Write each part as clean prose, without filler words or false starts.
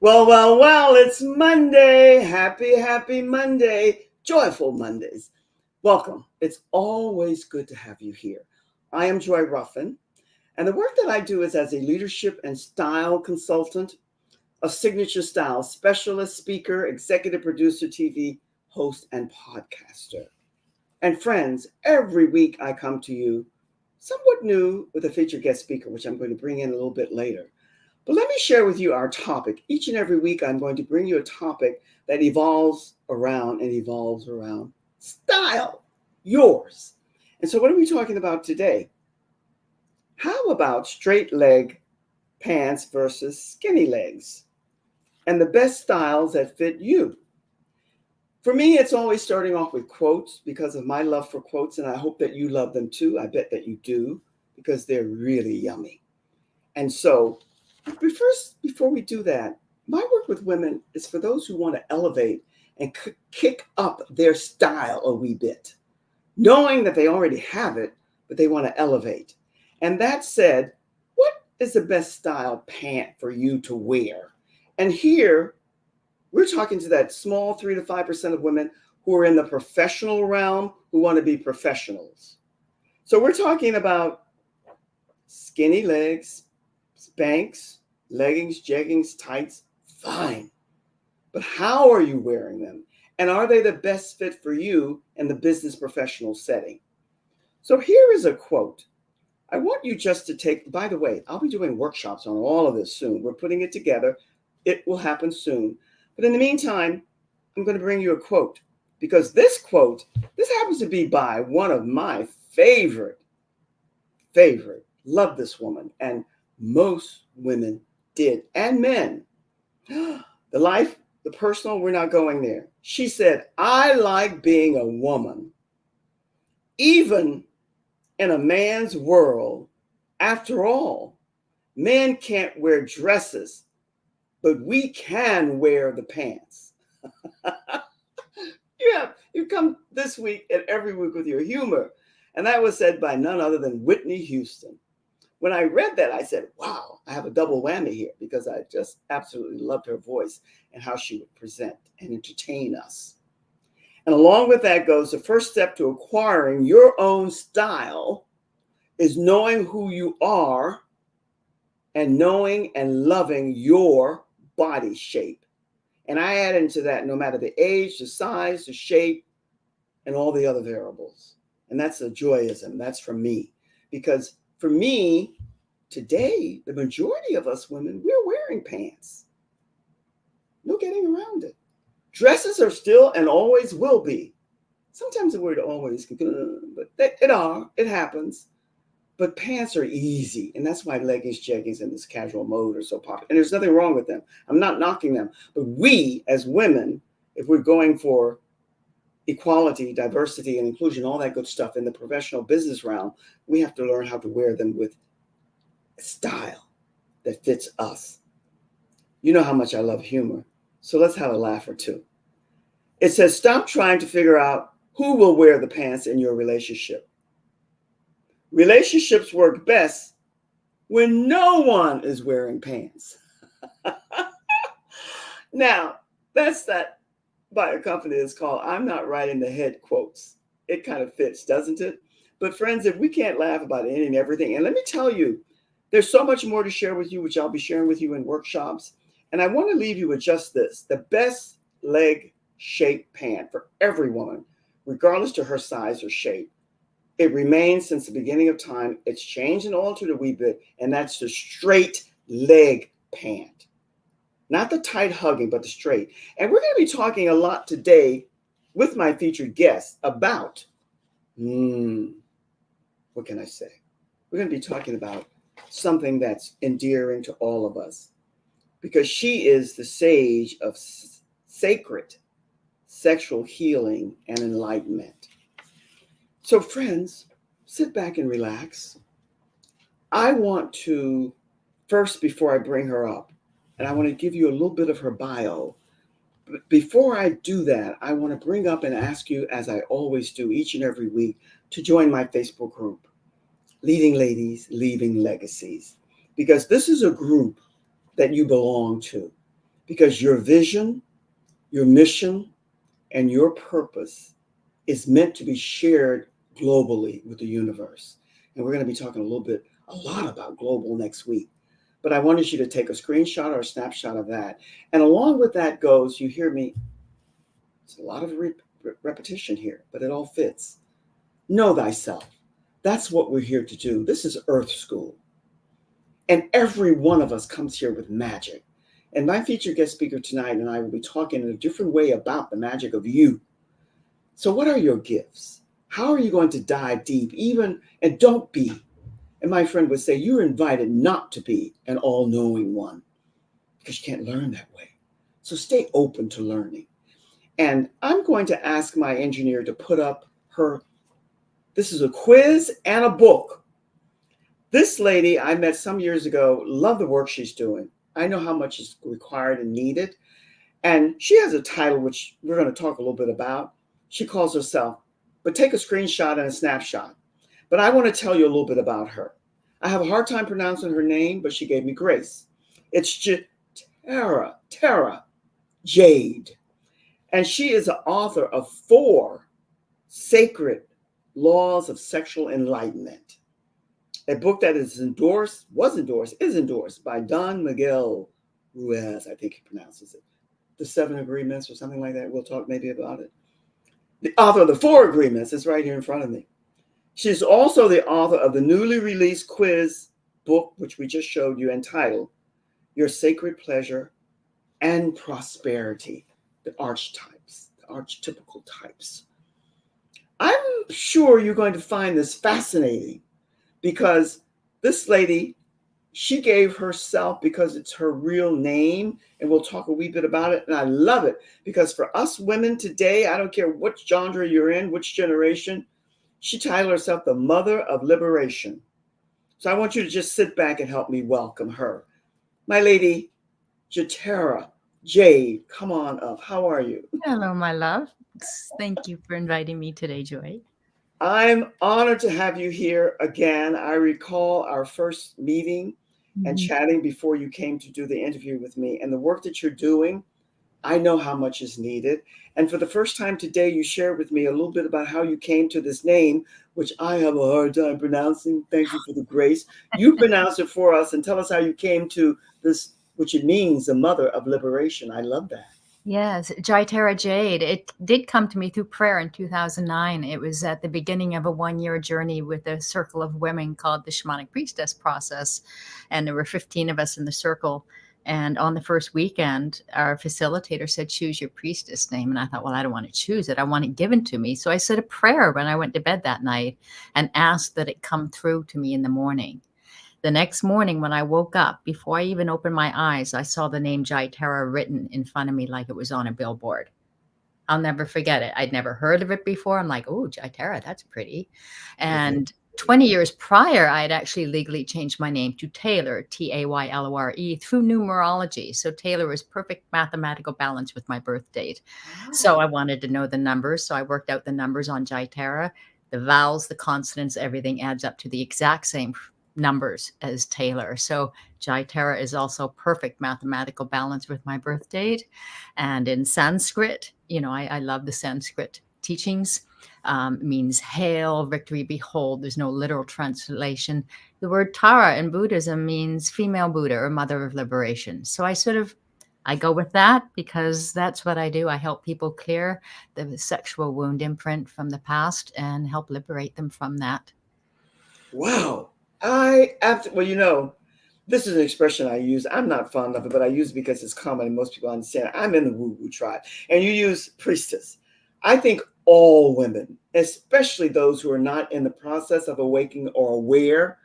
Well, it's Monday. Happy Monday. Joyful Mondays. Welcome. It's always good to have you here. I am Joy Ruffin, and the work that I do is as a leadership and style consultant, a signature style specialist, speaker, executive producer, TV host, and podcaster. And friends, every week I come to you somewhat new with a featured guest speaker, which I'm going to bring in a little bit later. But let me share with you our topic. Each and every week, I'm going to bring you a topic that evolves around style, yours. And so, what are we talking about today? How about straight leg pants versus skinny legs and the best styles that fit you? For me, it's always starting off with quotes because of my love for quotes, and I hope that you love them too. I bet that you do because they're really yummy. And so, before we do that, my work with women is for those who want to elevate and kick up their style a wee bit, knowing that they already have it, but they want to elevate. And that said, what is the best style pant for you to wear? And here, we're talking to that small 3 to 5% of women who are in the professional realm who want to be professionals. So we're talking about skinny legs, Spanx, leggings, jeggings, tights, fine. But how are you wearing them? And are they the best fit for you in the business professional setting? So here is a quote. I want you just to take, by the way, I'll be doing workshops on all of this soon. We're putting it together. It will happen soon. But in the meantime, I'm going to bring you a quote because this happens to be by one of my favorite, love this woman. And most women did, and men. The life, the personal, we're not going there. She said, I like being a woman, even in a man's world. After all, men can't wear dresses, but we can wear the pants. You come this week and every week with your humor. And that was said by none other than Whitney Houston. When I read that, I said, wow, I have a double whammy here because I just absolutely loved her voice and how she would present and entertain us. And along with that goes the first step to acquiring your own style is knowing who you are and knowing and loving your body shape. And I add into that no matter the age, the size, the shape, and all the other variables. And that's a joyism. That's for me. Because for me, today, the majority of us women, we're wearing pants. No getting around it. Dresses are still and always will be. Sometimes the word always, but it happens. But pants are easy. And that's why leggings, jeggings, and this casual mode are so popular. And there's nothing wrong with them. I'm not knocking them. But we, as women, if we're going for equality, diversity, and inclusion, all that good stuff in the professional business realm, we have to learn how to wear them with style that fits us. You know how much I love humor. So let's have a laugh or two. It says, stop trying to figure out who will wear the pants in your relationship. Relationships work best when no one is wearing pants. Now, that's that by a company that's called I'm Not Writing the Head quotes. It kind of fits, doesn't it? But friends, if we can't laugh about any and everything, and let me tell you, there's so much more to share with you, which I'll be sharing with you in workshops. And I want to leave you with just this, the best leg shape pant for every woman, regardless to her size or shape. It remains since the beginning of time. It's changed and altered a wee bit, and that's the straight leg pant. Not the tight hugging, but the straight. And we're going to be talking a lot today with my featured guest about, what can I say? We're going to be talking about something that's endearing to all of us because she is the sage of sacred sexual healing and enlightenment. So friends, sit back and relax. I want to, first, before I bring her up, and I want to give you a little bit of her bio. But before I do that, I want to bring up and ask you, as I always do each and every week, to join my Facebook group, Leading Ladies, Leaving Legacies, because this is a group that you belong to. because your vision, your mission, and your purpose is meant to be shared globally with the universe. And we're going to be talking a lot about global next week. But I wanted you to take a screenshot or a snapshot of that. And along with that goes, you hear me, it's a lot of repetition here, but it all fits. Know thyself. That's what we're here to do. This is Earth School. And every one of us comes here with magic. And my featured guest speaker tonight and I will be talking in a different way about the magic of you. So, what are your gifts? How are you going to dive deep, even and don't be? And my friend would say, you're invited not to be an all knowing one because you can't learn that way. So, stay open to learning. And I'm going to ask my engineer to put up this is a quiz and a book. This lady I met some years ago, love the work she's doing. I know how much is required and needed. And she has a title, which we're going to talk a little bit about. She calls herself, but take a screenshot and a snapshot. But I want to tell you a little bit about her. I have a hard time pronouncing her name, but she gave me grace. It's Tara Jade. And she is the author of 4 Sacred Laws of Sexual Enlightenment, a book that is endorsed by Don Miguel Ruiz, I think he pronounces it. The 7 Agreements or something like that. We'll talk maybe about it. The author of the 4 Agreements is right here in front of me. She's also the author of the newly released quiz book, which we just showed you, entitled Your Sacred Pleasure and Prosperity, the archetypical types. I'm sure you're going to find this fascinating because this lady, she gave herself because it's her real name, and we'll talk a wee bit about it. And I love it because for us women today, I don't care what genre you're in, which generation, she titled herself the Mother of Liberation. So I want you to just sit back and help me welcome her. My lady, Jatera Jade, come on up. How are you? Hello, my love. Thank you for inviting me today, Joy. I'm honored to have you here again. I recall our first meeting and Mhm. chatting before you came to do the interview with me, and the work that you're doing, I know how much is needed. And for the first time today, you shared with me a little bit about how you came to this name, which I have a hard time pronouncing. Thank you for the grace. You pronounce it for us and tell us how you came to this, which it means the mother of liberation. I love that. Yes, Jaitara Jade. It did come to me through prayer in 2009. It was at the beginning of a 1 year journey with a circle of women called the Shamanic Priestess Process. And there were 15 of us in the circle. And on the first weekend, our facilitator said, choose your priestess name. And I thought, well, I don't want to choose it. I want it given to me. So I said a prayer when I went to bed that night and asked that it come through to me in the morning. The next morning, when I woke up, before I even opened my eyes, I saw the name Jai Tara written in front of me like it was on a billboard. I'll never forget it. I'd never heard of it before. I'm like, oh, Jai Tara, that's pretty. And 20 years prior, I had actually legally changed my name to Taylor, Taylore, through numerology. So Taylor was perfect mathematical balance with my birth date. So Wow. I wanted to know the numbers. So I worked out the numbers on Jai Tara. The vowels, the consonants, everything adds up to the exact same numbers as Taylor. So Jai Tara is also perfect mathematical balance with my birth date. And in Sanskrit, I love the Sanskrit teachings. Means hail, victory, behold. There's no literal translation. The word Tara in Buddhism means female Buddha or mother of liberation. So I go with that because that's what I do. I help people clear the sexual wound imprint from the past and help liberate them from that. Wow. Well, this is an expression I use. I'm not fond of it, but I use it because it's common and most people understand. I'm in the woo woo tribe. And you use priestess. I think all women, especially those who are not in the process of awakening or aware,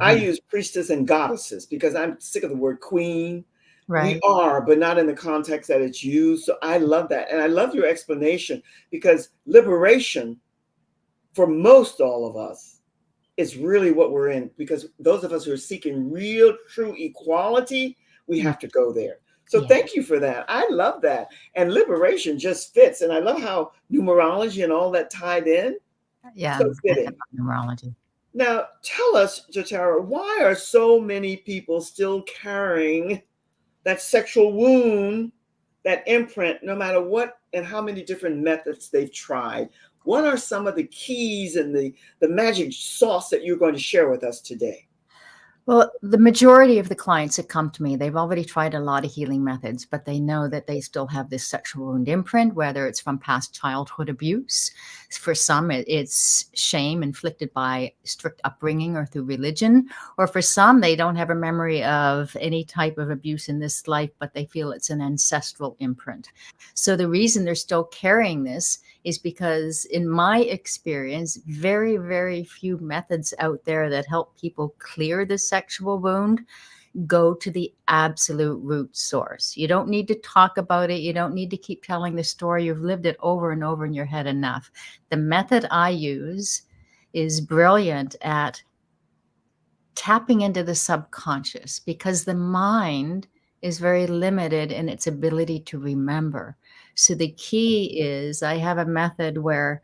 I Hmm. use priestess and goddesses because I'm sick of the word queen. We Right. are, but not in the context that it's used. So I love that. And I love your explanation because liberation for most all of us is really what we're in because those of us who are seeking real true equality, we Mm. have to go there. So Yeah. thank you for that. I love that. And liberation just fits. And I love how numerology and all that tied in. Yeah. So I love fitting. numerology. Now tell us, Jatara, why are so many people still carrying that sexual wound that imprint, no matter what and how many different methods they've tried, what are some of the keys and the magic sauce that you're going to share with us today? Well, the majority of the clients that come to me, they've already tried a lot of healing methods, but they know that they still have this sexual wound imprint, whether it's from past childhood abuse. For some, it's shame inflicted by strict upbringing or through religion. Or for some, they don't have a memory of any type of abuse in this life, but they feel it's an ancestral imprint. So the reason they're still carrying this is because, in my experience, very, very few methods out there that help people clear the sexual wound go to the absolute root source. You don't need to talk about it. You don't need to keep telling the story. You've lived it over and over in your head enough. The method I use is brilliant at tapping into the subconscious because the mind is very limited in its ability to remember. So the key is I have a method where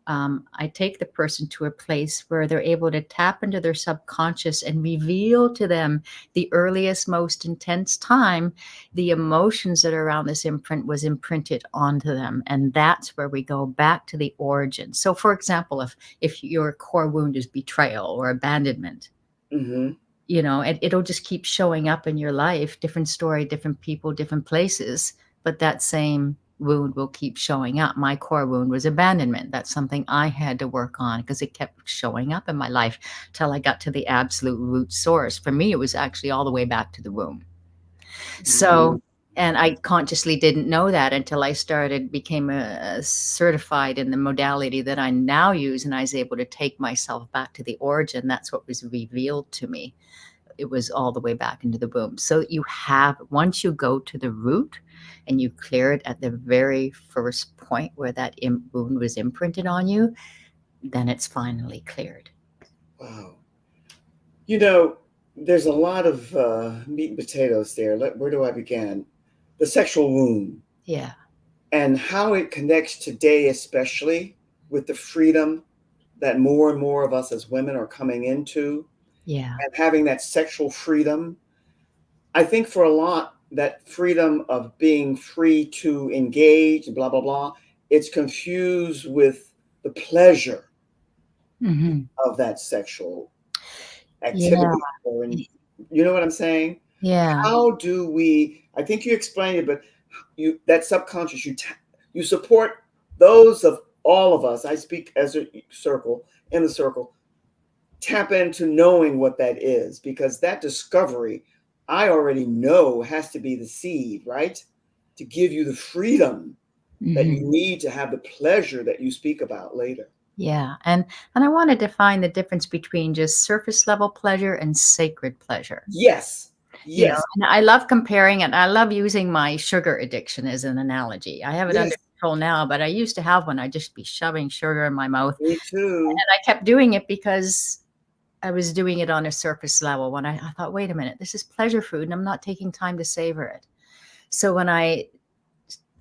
I take the person to a place where they're able to tap into their subconscious and reveal to them the earliest, most intense time the emotions that are around this imprint was imprinted onto them. And that's where we go back to the origin. So, for example, if your core wound is betrayal or abandonment, Mm-hmm. it'll just keep showing up in your life, different story, different people, different places, but that same wound will keep showing up. My core wound was abandonment. That's something I had to work on because it kept showing up in my life till I got to the absolute root source. For me, it was actually all the way back to the womb. Mm-hmm. So, and I consciously didn't know that until I became a certified in the modality that I now use, and I was able to take myself back to the origin. That's what was revealed to me. It was all the way back into the womb. So once you go to the root and you clear it at the very first point where that wound was imprinted on you, then it's finally cleared. Wow. You know, there's a lot of meat and potatoes there. Where do I begin? The sexual wound Yeah. and how it connects today, especially with the freedom that more and more of us as women are coming into Yeah. and having that sexual freedom. I think for a lot, that freedom of being free to engage, blah, blah, blah, it's confused with the pleasure Hmm. of that sexual Yeah. activity. You know what I'm saying? Yeah. How do we, I think you explained it, but that subconscious, you support those of all of us. I speak as a circle, in the circle, tap into knowing what that is, because that discovery I already know has to be the seed, right? To give you the freedom that you Hmm. need to have the pleasure that you speak about later. Yeah. And I want to define the difference between just surface level pleasure and sacred pleasure. Yes, yes, And I love comparing it. I love using my sugar addiction as an analogy. I have it under yes, control now, but I used to have one. I'd just be shoving sugar in my mouth. me too. And I kept doing it because I was doing it on a surface level when I thought, wait a minute, this is pleasure food and I'm not taking time to savor it. So when I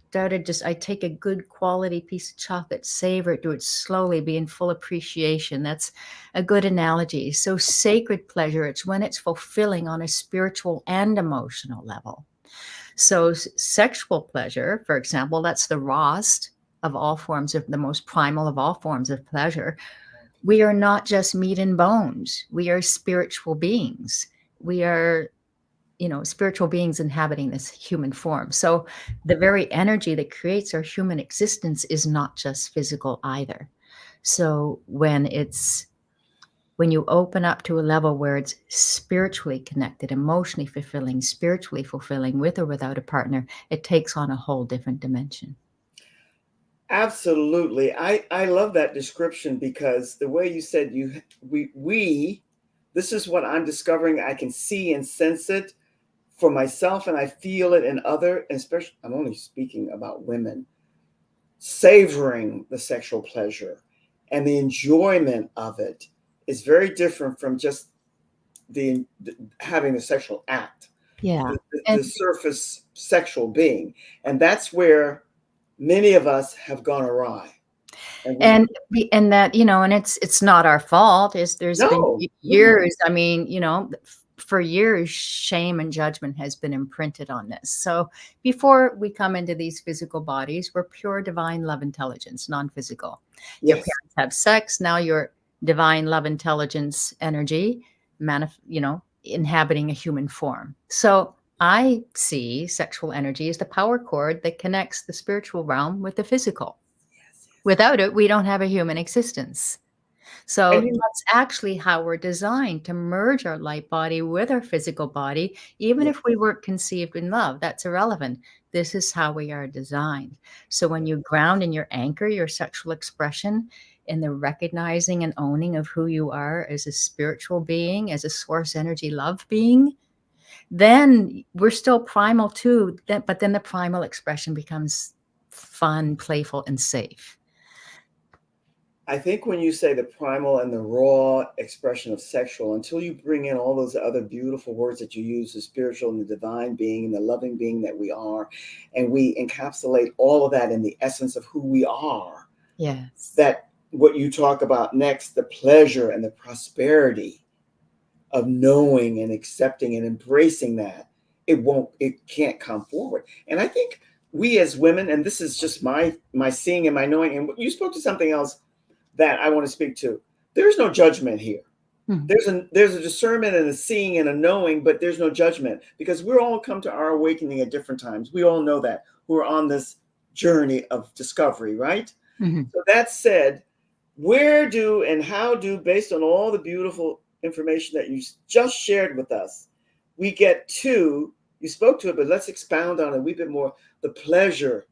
started I take a good quality piece of chocolate, savor it, do it slowly, be in full appreciation. That's a good analogy. So sacred pleasure, it's when it's fulfilling on a spiritual and emotional level. So sexual pleasure, for example, that's the rawest of all forms of the most primal of all forms of pleasure. We are not just meat and bones. We are spiritual beings. We are, spiritual beings inhabiting this human form. So the very energy that creates our human existence is not just physical either. So when you open up to a level where it's spiritually connected, emotionally fulfilling with or without a partner, it takes on a whole different dimension. Absolutely. I love that description because the way you said we this is what I'm discovering. I can see and sense it for myself and I feel it in other, especially I'm only speaking about women, savoring the sexual pleasure and the enjoyment of it is very different from just the having a sexual act, Yeah. the surface sexual being. And that's where many of us have gone awry. And we And that, and it's not our fault. There's been no, no, no. years. I mean, for years, shame and judgment has been imprinted on this. So before we come into these physical bodies, we're pure divine love intelligence, non-physical. Your Yes. parents have sex, now you're divine love intelligence energy, inhabiting a human form. So I see sexual energy as the power cord that connects the spiritual realm with the physical. Yes. Yes. Without it, we don't have a human existence. So And you, that's actually how we're designed, to merge our light body with our physical body. Even yeah. if we weren't conceived in love, that's irrelevant. This is how we are designed. So when you ground and your anchor, your sexual expression, in the recognizing and owning of who you are as a spiritual being, as a source energy love being, then we're still primal too. But then the primal expression becomes fun, playful, and safe. I think when you say the primal and the raw expression of sexual, until you bring in all those other beautiful words that you use, the spiritual and the divine being and the loving being that we are, and we encapsulate all of that in the essence of who we are, Yes. that what you talk about next, the pleasure and the prosperity of knowing and accepting and embracing that, it can't come forward. And I think we as women, and this is just my seeing and my knowing, and you spoke to something else that I want to speak to. There's no judgment here. Mhm. There's a discernment and a seeing and a knowing, but there's no judgment, because we're all come to our awakening at different times. We all know that, who are on this journey of discovery, right? Mhm. So that said, where do and how do, based on all the beautiful information that you just shared with us, we get to, you spoke to it, but let's expound on it a wee bit more, the pleasure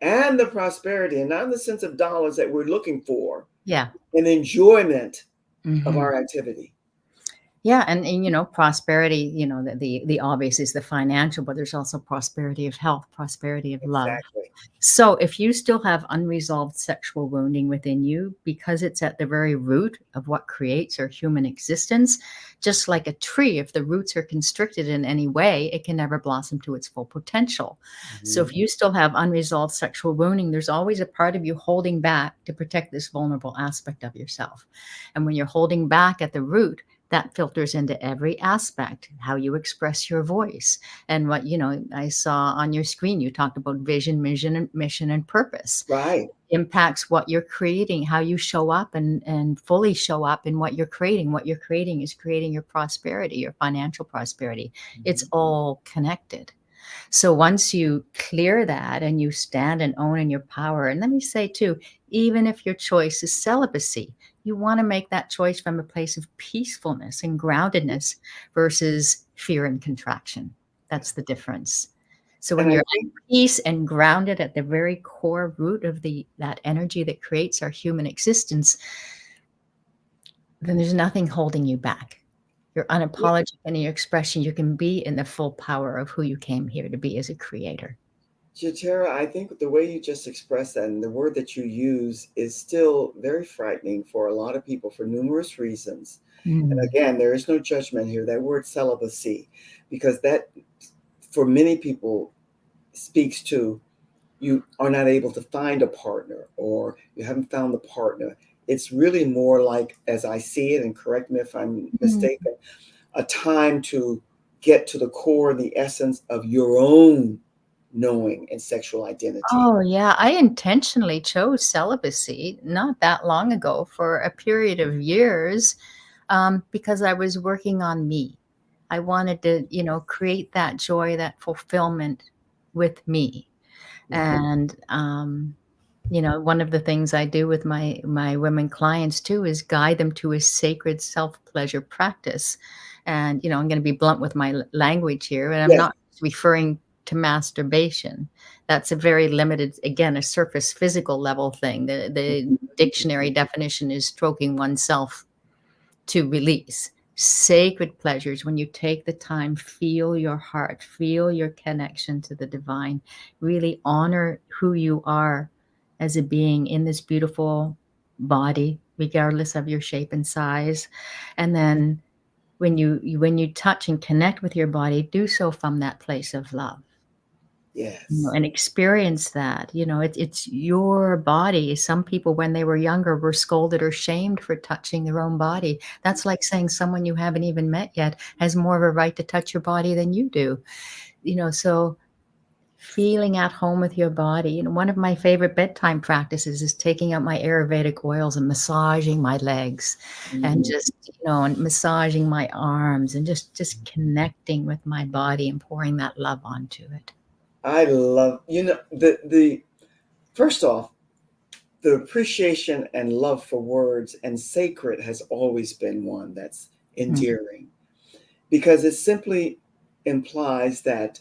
and the prosperity, and not in the sense of dollars that we're looking for, Yeah. and enjoyment of Mhm. our activity. Yeah, and prosperity, the obvious is the financial, but there's also prosperity of health, prosperity of love. Exactly. So if you still have unresolved sexual wounding within you, because it's at the very root of what creates our human existence, just like a tree, if the roots are constricted in any way, it can never blossom to its full potential. So if Mhm. you still have unresolved sexual wounding, there's always a part of you holding back to protect this vulnerable aspect of yourself. And when you're holding back at the root, that filters into every aspect, how you express your voice. And I saw on your screen, you talked about vision, mission, and purpose. Right. Impacts what you're creating, how you show up and fully show up in what you're creating. What you're creating is creating your prosperity, your financial prosperity. It's Mhm. all connected. So once you clear that and you stand and own in your power, and let me say too, even if your choice is celibacy, you want to make that choice from a place of peacefulness and groundedness versus fear and contraction. That's the difference. So And when I you're think, at peace and grounded at the very core root of that energy that creates our human existence, then there's nothing holding you back. You're unapologetic in your expression. You can be in the full power of who you came here to be as a creator. Jatera, I think the way you just expressed that and the word that you use is still very frightening for a lot of people for numerous reasons. And Mm. again, there is no judgment here. That word celibacy, because that for many people speaks to, you are not able to find a partner or you haven't found the partner. It's really more like, as I see it, and correct me if I'm Mm. mistaken, a time to get to the core and the essence of your own knowing and sexual identity. Oh, yeah. I intentionally chose celibacy not that long ago for a period of years, because I was working on me. I wanted to, create that joy, that fulfillment with me. Mhm. And one of the things I do with my women clients too is guide them to a sacred self-pleasure practice. And I'm going to be blunt with my language here, and I'm Yes. not referring to masturbation. That's a very limited, again, a surface physical level thing. The dictionary definition is stroking oneself to release. Sacred pleasures, when you take the time, feel your heart, feel your connection to the divine, really honor who you are as a being in this beautiful body, regardless of your shape and size. And then when you touch and connect with your body, do so from that place of love. Yes. and experience that. It's your body. Some people, when they were younger, were scolded or shamed for touching their own body. That's like saying someone you haven't even met yet has more of a right to touch your body than you do. So feeling at home with your body. One of my favorite bedtime practices is taking out my Ayurvedic oils and massaging my legs, and Mhm. just, and massaging my arms, and just connecting with my body and pouring that love onto it. I love, the first off, the appreciation and love for words and sacred has always been one that's Mm, endearing, because it simply implies that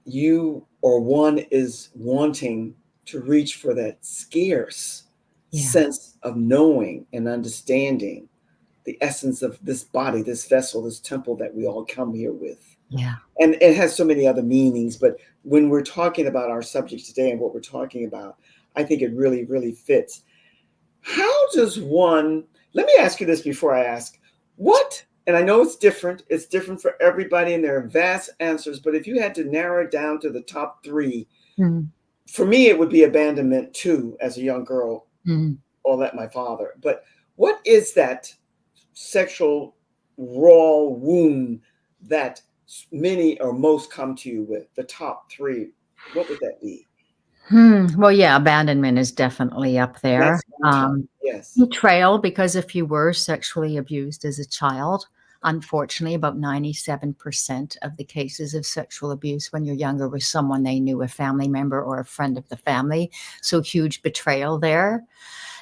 you or one is wanting to reach for that scarce yeah, sense of knowing and understanding the essence of this body, this vessel, this temple that we all come here with. yeah. And it has so many other meanings, but when we're talking about our subject today and what we're talking about, I think it really, really fits. How does one, let me ask you this before I ask, what, and I know it's different for everybody and there are vast answers, but if you had to narrow it down to the top three, Mm, for me, it would be abandonment too, as a young girl, mm. or let my father. But what is that sexual raw wound that many or most come to you with? The top three, what would that be? Well, yeah, abandonment is definitely up there. That's one top. Yes. Betrayal, because if you were sexually abused as a child, unfortunately, about 97% of the cases of sexual abuse when you're younger was someone they knew, a family member or a friend of the family. So huge betrayal there.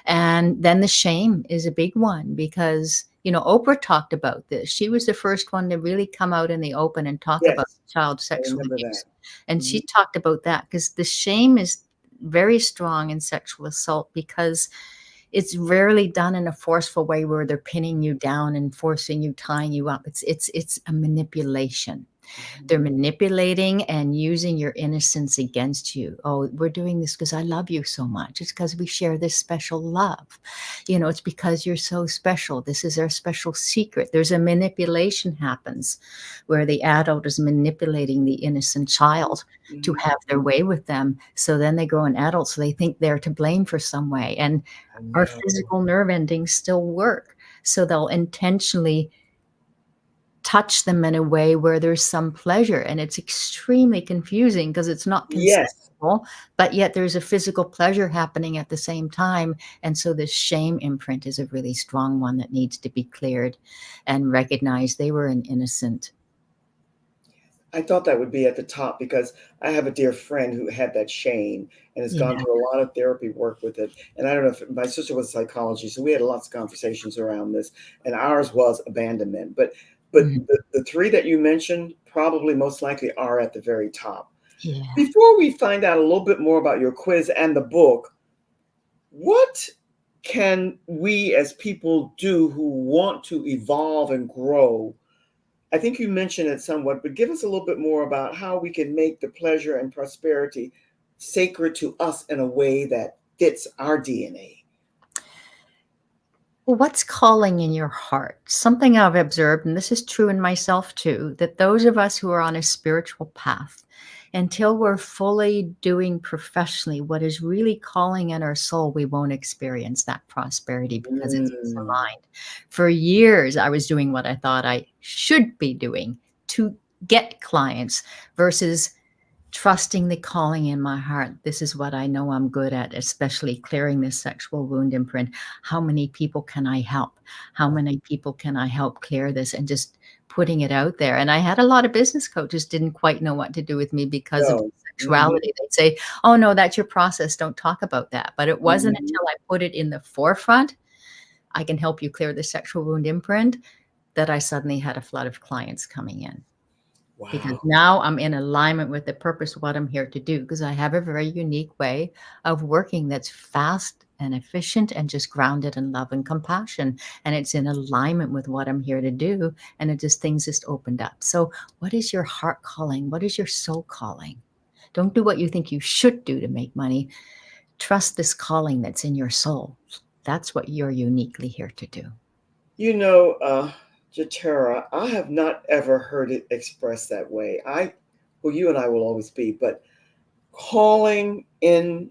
And then the shame is a big one because, Oprah talked about this. She was the first one to really come out in the open and talk about Yes. child I sexual remember that. abuse. And Mhm. she talked about that because the shame is very strong in sexual assault, because it's rarely done in a forceful way where they're pinning you down and forcing you, tying you up. It's a manipulation. They're Mhm. manipulating and using your innocence against you. Oh, we're doing this because I love you so much. It's because we share this special love. It's because you're so special. This is our special secret. There's a manipulation happens where the adult is manipulating the innocent child to Mhm. have their way with them. So then they grow an adult, so they think they're to blame for some way. And I our know. physical nerve endings still work. So they'll intentionally touch them in a way where there's some pleasure, and it's extremely confusing because it's not Yes. consensual, but yet there's a physical pleasure happening at the same time. And so this shame imprint is a really strong one that needs to be cleared and recognized they were an innocent. I thought that would be at the top because I have a dear friend who had that shame and has gone Yeah. through a lot of therapy work with it. And I don't know if my sister was psychology, so we had lots of conversations around this. And ours was abandonment. But Mhm. the three that you mentioned probably most likely are at the very top. Yeah. Before we find out a little bit more about your quiz and the book, what can we as people do who want to evolve and grow? I think you mentioned it somewhat, but give us a little bit more about how we can make the pleasure and prosperity sacred to us in a way that fits our DNA. Well, what's calling in your heart? Something I've observed, and this is true in myself too, that those of us who are on a spiritual path, until we're fully doing professionally what is really calling in our soul, we won't experience that prosperity because it's Mm. misaligned. For years, I was doing what I thought I should be doing to get clients versus trusting the calling in my heart. This is what I know I'm good at, especially clearing this sexual wound imprint. How many people can I help? How many people can I help clear this? And just putting it out there. And I had a lot of business coaches didn't quite know what to do with me because of No. Hmm. sexuality. They'd say, "Oh no, that's your process. Don't talk about that." But it wasn't Hmm. until I put it in the forefront, I can help you clear the sexual wound imprint, that I suddenly had a flood of clients coming in, because Wow. now I'm in alignment with the purpose of what I'm here to do, because I have a very unique way of working that's fast and efficient and just grounded in love and compassion, and it's in alignment with what I'm here to do, and it just things just opened up. So what is your heart calling? What is your soul calling? Don't do what you think you should do to make money. Trust this calling that's in your soul. That's what you're uniquely here to do. You know, Jatera, I have not ever heard it expressed that way. Well, you and I will always be, but calling in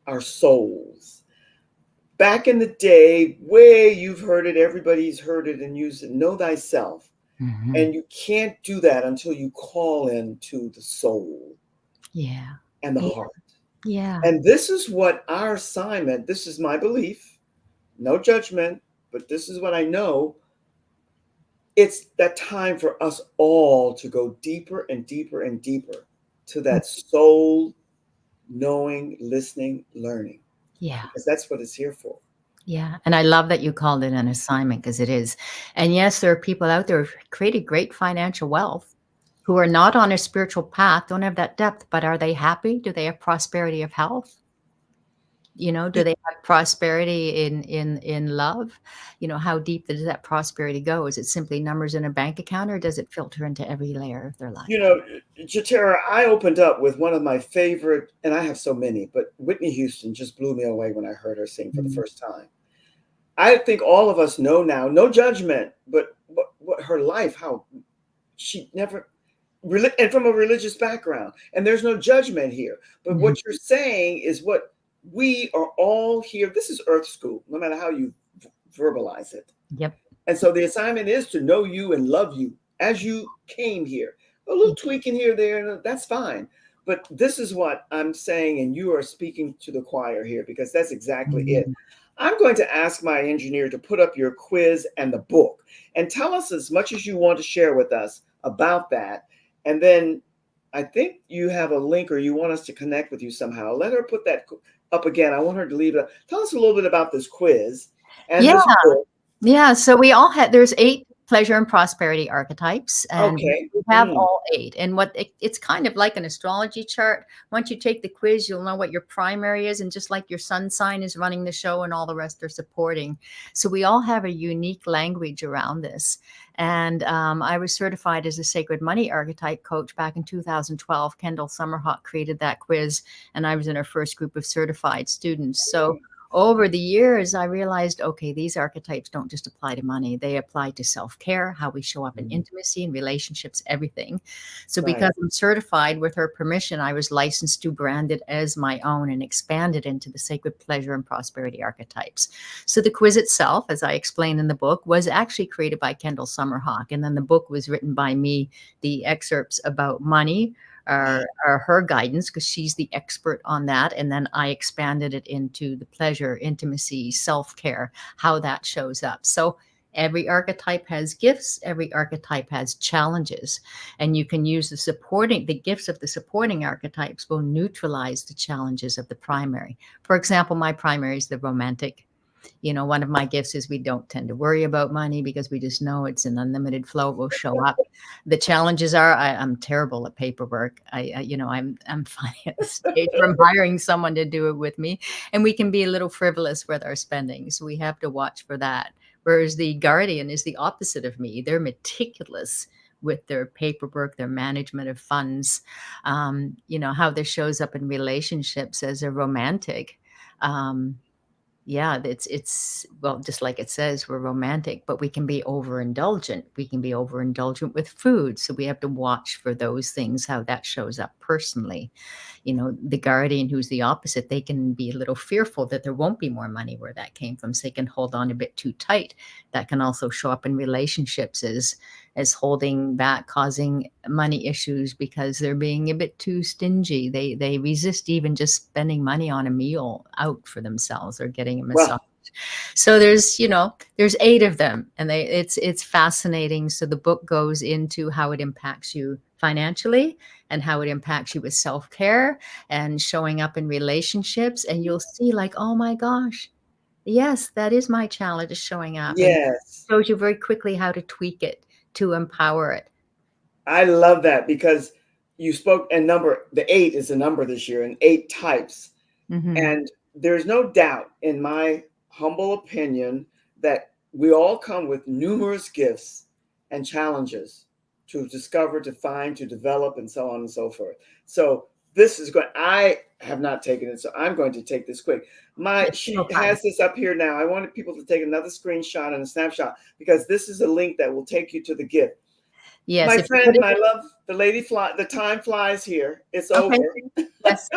our souls. Back in the day, way you've heard it, everybody's heard it and used it, know thyself. Hmm. And you can't do that until you call into the soul Yeah. and the Yeah. heart. Yeah. And this is what our assignment, this is my belief, no judgment, but this is what I know. It's that time for us all to go deeper and deeper and deeper to that soul knowing, listening, learning, Yeah. because that's what it's here for. Yeah. And I love that you called it an assignment because it is. And yes, there are people out there who've created great financial wealth who are not on a spiritual path, don't have that depth, but are they happy? Do they have prosperity of health? Do they have prosperity in love? How deep does that prosperity go? Is it simply numbers in a bank account, or does it filter into every layer of their life? You know, Jatera, I opened up with one of my favorite, and I have so many, but Whitney Houston just blew me away when I heard her sing for the Mm. first time. I think all of us know now, no judgment, but what her life, how she never, and from a religious background, and there's no judgment here. But Mhm. what you're saying is what we are all here. This is Earth School, no matter how you verbalize it. Yep. And so the assignment is to know you and love you as you came here. A little tweaking here, there, that's fine. But this is what I'm saying, and you are speaking to the choir here because that's exactly it. Mhm. I'm going to ask my engineer to put up your quiz and the book and tell us as much as you want to share with us about that. And then I think you have a link or you want us to connect with you somehow. Let her put that up again. I want her to leave it up. Tell us a little bit about this quiz and Yeah. this book. Yeah, so we all had there's 8 pleasure and prosperity archetypes, and Okay. we have all 8, and it's kind of like an astrology chart. Once you take the quiz, you'll know what your primary is, and just like your sun sign is running the show and all the rest are supporting. So we all have a unique language around this, and, I was certified as a sacred money archetype coach back in 2012. Kendall Summerhawk created that quiz, and I was in our first group of certified students. So over the years, I realized, okay, these archetypes don't just apply to money. They apply to self-care, how we show up in intimacy and relationships, everything. So Right. because I'm certified with her permission, I was licensed to brand it as my own and expanded into the sacred pleasure and prosperity archetypes. So the quiz itself, as I explained in the book, was actually created by Kendall Summerhawk. And then the book was written by me, the excerpts about money, are her guidance because she's the expert on that. And then I expanded it into the pleasure, intimacy, self care, how that shows up. So every archetype has gifts, every archetype has challenges. And you can use the gifts of the supporting archetypes will neutralize the challenges of the primary. For example, my primary is the romantic. One of my gifts is we don't tend to worry about money because we just know it's an unlimited flow. It will show up. The challenges are I'm terrible at paperwork. I'm finally at the stage where I'm hiring someone to do it with me, and we can be a little frivolous with our spending. So we have to watch for that. Whereas the guardian is the opposite of me. They're meticulous with their paperwork, their management of funds. How this shows up in relationships as a romantic. Um, yeah, it's well, just like it says, we're romantic, but we can be overindulgent. We can be overindulgent with food. So we have to watch for those things, how that shows up personally. The guardian who's the opposite, they can be a little fearful that there won't be more money where that came from. So they can hold on a bit too tight. That can also show up in relationships as holding back, causing money issues because they're being a bit too stingy. They resist even just spending money on a meal out for themselves or getting a massage. Well, So there's 8 of them, and it's fascinating. So the book goes into how it impacts you financially and how it impacts you with self-care and showing up in relationships, and you'll see like, oh my gosh, yes, that is my challenge is showing up, and yes. shows you very quickly how to tweak it to empower it. I love that because you spoke and the 8 is a number this year and 8 types. Mhm. And there's no doubt, in my humble opinion, that we all come with numerous gifts and challenges to discover, to find, to develop, and so on and so forth. So this is going. I have not taken it, so I'm going to take this quick. It's She so fun. has this up here now. I wanted people to take another screenshot and a snapshot because this is a link that will take you to the gift. Yes, My if you put friend, it my love, the time flies here. It's okay. over. Yes.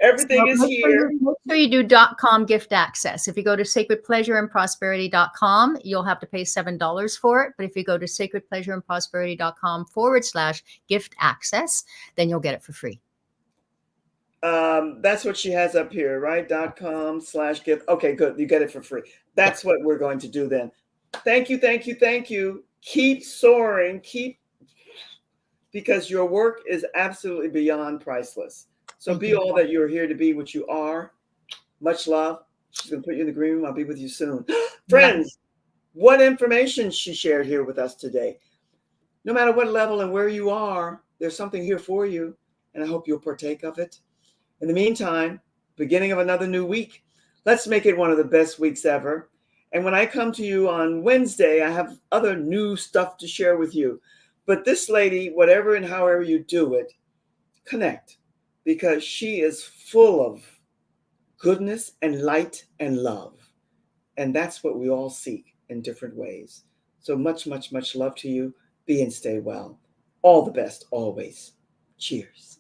Everything So is here. make sure you do .com gift access. If you go to sacredpleasureandprosperity.com, you'll have to pay $7 for it. But if you go to sacredpleasureandprosperity.com/gift access, then you'll get it for free. That's what she has up here, right? .com/gift. Okay, good. You get it for free. That's what we're going to do then. Thank you, thank you, thank you. Keep soaring, because your work is absolutely beyond priceless. So Thank be you. all that you're here to be, what you are. Much love. She's going to put you in the green room. I'll be with you soon. Friends, what information she shared here with us today. No matter what level and where you are, there's something here for you, and I hope you'll partake of it. In the meantime, beginning of another new week, let's make it one of the best weeks ever. And when I come to you on Wednesday, I have other new stuff to share with you. But this lady, whatever and however you do it, connect, because she is full of goodness and light and love. And that's what we all seek in different ways. So much, much, much love to you. Be and stay well. All the best always. Cheers.